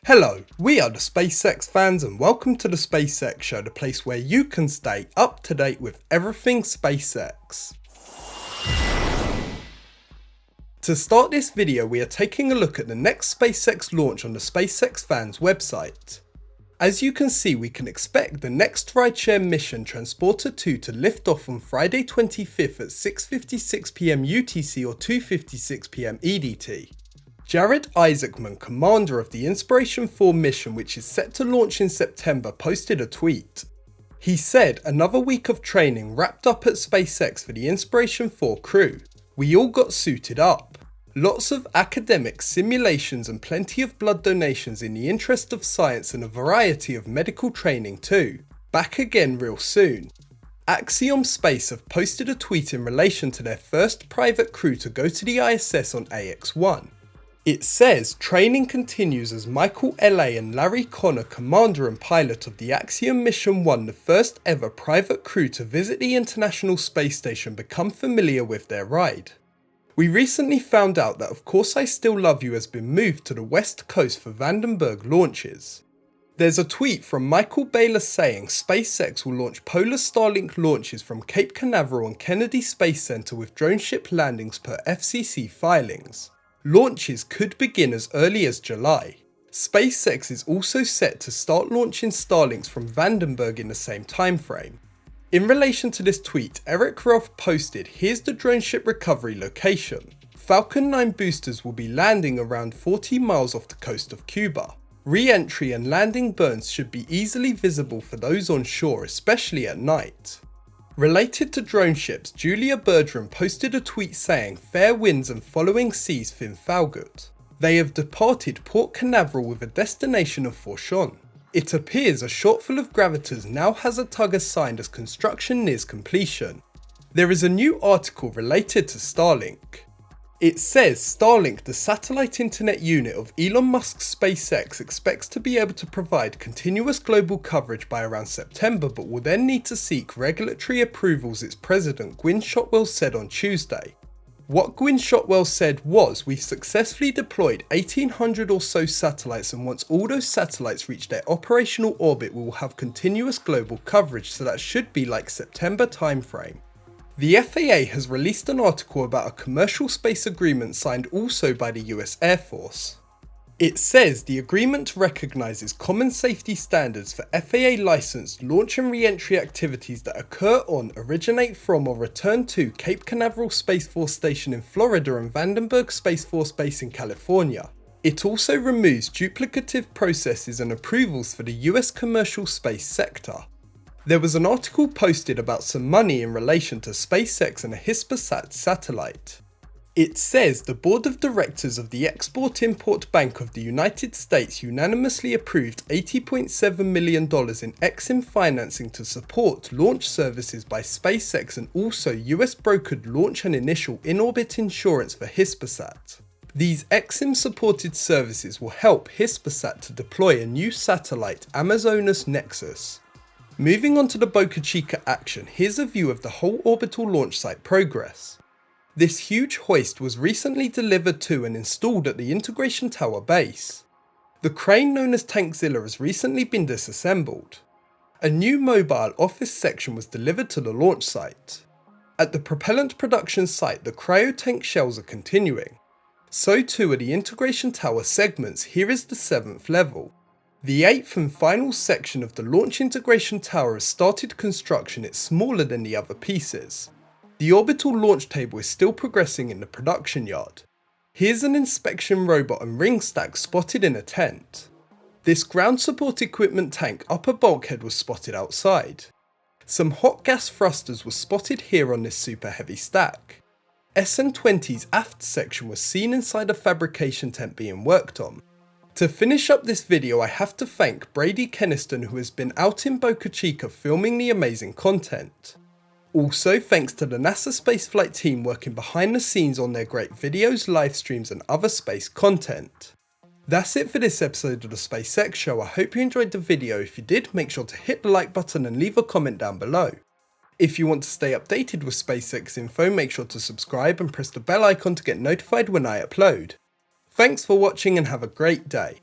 Hello, we are the SpaceX fans and welcome to the SpaceX Show, the place where you can stay up to date with everything SpaceX. To start this video, we are taking a look at the next SpaceX launch on the SpaceXFans website. As you can see, we can expect the next rideshare mission Transporter 2 to lift off on Friday 25th at 6:56 PM UTC or 2:56 PM EDT. Jared Isaacman, commander of the Inspiration 4 mission, which is set to launch in September, posted a tweet. He said, "Another week of training wrapped up at SpaceX for the Inspiration 4 crew. We all got suited up. Lots of academic simulations and plenty of blood donations in the interest of science and a variety of medical training too. Back again real soon." Axiom Space have posted a tweet in relation to their first private crew to go to the ISS on AX-1. It says, "Training continues as Michael L.A. and Larry Connor, commander and pilot of the Axiom Mission 1, the first ever private crew to visit the International Space Station, become familiar with their ride. We recently found out that Of Course I Still Love You has been moved to the West Coast for Vandenberg launches." There's a tweet from Michael Baylor saying SpaceX will launch polar Starlink launches from Cape Canaveral and Kennedy Space Center with drone ship landings per FCC filings. Launches could begin as early as July. SpaceX is also set to start launching Starlinks from Vandenberg in the same timeframe. In relation to this tweet, Eric Roth posted, "Here's the drone ship recovery location. Falcon 9 boosters will be landing around 40 miles off the coast of Cuba. Re-entry and landing burns should be easily visible for those on shore, especially at night." Related to drone ships, Julia Bergeron posted a tweet saying, "Fair winds and following seas fin Falgut. They have departed Port Canaveral with a destination of Forchon. It appears a shortfall of gravitors now has a tug assigned as construction nears completion." There is a new article related to Starlink. It says Starlink, the satellite internet unit of Elon Musk's SpaceX, expects to be able to provide continuous global coverage by around September, but will then need to seek regulatory approvals, its president Gwynne Shotwell said on Tuesday. What Gwynne Shotwell said was, "We've successfully deployed 1,800 or so satellites, and once all those satellites reach their operational orbit, we will have continuous global coverage, so that should be like September timeframe." The FAA has released an article about a commercial space agreement signed also by the US Air Force. It says the agreement recognizes common safety standards for FAA licensed launch and re-entry activities that occur on, originate from, or return to Cape Canaveral Space Force Station in Florida and Vandenberg Space Force Base in California. It also removes duplicative processes and approvals for the US commercial space sector. There was an article posted about some money in relation to SpaceX and a Hispasat satellite. It says the board of directors of the Export-Import Bank of the United States unanimously approved $80.7 million in EXIM financing to support launch services by SpaceX and also US brokered launch and initial in-orbit insurance for Hispasat. These EXIM-supported services will help Hispasat to deploy a new satellite, Amazonas Nexus. Moving on to the Boca Chica action, here's a view of the whole orbital launch site progress. This huge hoist was recently delivered to and installed at the Integration Tower base. The crane known as Tankzilla has recently been disassembled. A new mobile office section was delivered to the launch site. At the propellant production site, the cryo-tank shells are continuing. So too are the Integration Tower segments. Here is the 7th level. The 8th and final section of the Launch Integration Tower has started construction. It's smaller than the other pieces. The orbital launch table is still progressing in the production yard. Here's an inspection robot and ring stack spotted in a tent. This ground support equipment tank upper bulkhead was spotted outside. Some hot gas thrusters were spotted here on this super heavy stack. SN20's aft section was seen inside a fabrication tent being worked on. To finish up this video, I have to thank Brady Keniston, who has been out in Boca Chica filming the amazing content. Also, thanks to the NASA spaceflight team working behind the scenes on their great videos, live streams and other space content. That's it for this episode of the SpaceX Show. I hope you enjoyed the video. If you did, make sure to hit the like button and leave a comment down below. If you want to stay updated with SpaceX info, make sure to subscribe and press the bell icon to get notified when I upload. Thanks for watching and have a great day.